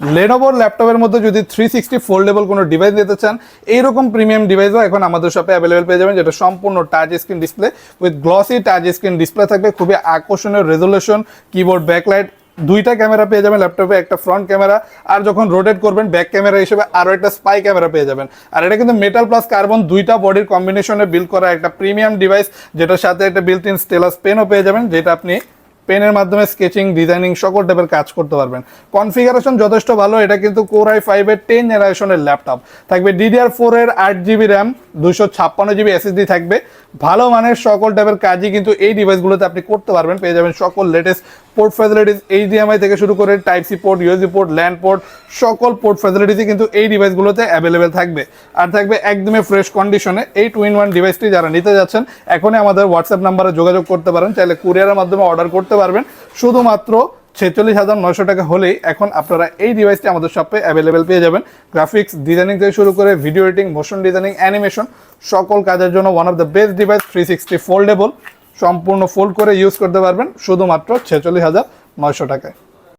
লেনোভোর ল্যাপটপের মধ্যে যদি 360 ফোল্ডেবল কোনো ডিভাইস নিতে চান, এইরকম প্রিমিয়াম ডিভাইসও এখন আমাদের শপে অ্যাভেলেবেল পেয়ে যাবেন, যেটা সম্পূর্ণ touch screen display with glossy touch screen display থাকবে, খুবই আকর্ষণীয় রেজোলিউশন, কিবোর্ড ব্যাকলাইট, দুইটা ক্যামেরা পেয়ে যাবেন ল্যাপটপে, একটা ফ্রন্ট ক্যামেরা আর যখন রোটেট করবেন ব্যাক ক্যামেরা হিসেবে আরও একটা স্পাই ক্যামেরা পেয়ে যাবেন। আর এটা কিন্তু মেটাল প্লাস কার্বন দুইটা বডির কম্বিনেশনে বিল্ড করা একটা প্রিমিয়াম ডিভাইস, যেটার সাথে একটা বিল্ট ইন স্টেলাস পেনও পেয়ে যাবেন, যেটা আপনি পেনের মাধ্যমে স্কেচিং, ডিজাইনিং সকল টাইপের কাজ করতে পারবেন। কনফিগারেশন যথেষ্ট ভালো, এটা কিন্তু Core i5 এর 10 জেনারেশনের ল্যাপটপ থাকবে, DDR4 এর 8GB র্যাম, 256GB SSD থাকবে। ভালো মানের সকল টাইপের কাজই কিন্তু এই ডিভাইসগুলোতে আপনি করতে পারবেন। পেয়ে যাবেন সকল লেটেস্ট পোর্ট ফ্যাসিলিটিস, HDMI থেকে শুরু করে টাইপ-C port, USB port, land port, সকল পোর্ট ফ্যাসিলিটিসই কিন্তু এই ডিভাইসগুলোতে অ্যাভেলেবেল থাকবে। আর থাকবে একদমই ফ্রেশ কন্ডিশনে। এই 2-in-1 ডিভাইসটি যারা নিতে যাচ্ছেন এখনই আমাদের হোয়াটসঅ্যাপ নাম্বারে যোগাযোগ করতে পারেন, চাইলে কুরিয়ারের মাধ্যমে অর্ডার করতে পারবেন। শুধুমাত্র 46,900 টাকা হলেই এখন আপনারা এই ডিভাইসটি আমাদের শপে অ্যাভেলেবেল পেয়ে যাবেন। গ্রাফিক্স ডিজাইনিং থেকে শুরু করে video editing, motion designing, animation সকল কাজের জন্য one of the best device. 360 foldable, সম্পূর্ণ ফোল্ড করে ইউজ করতে পারবেন শুধুমাত্র 46,900 টাকায়।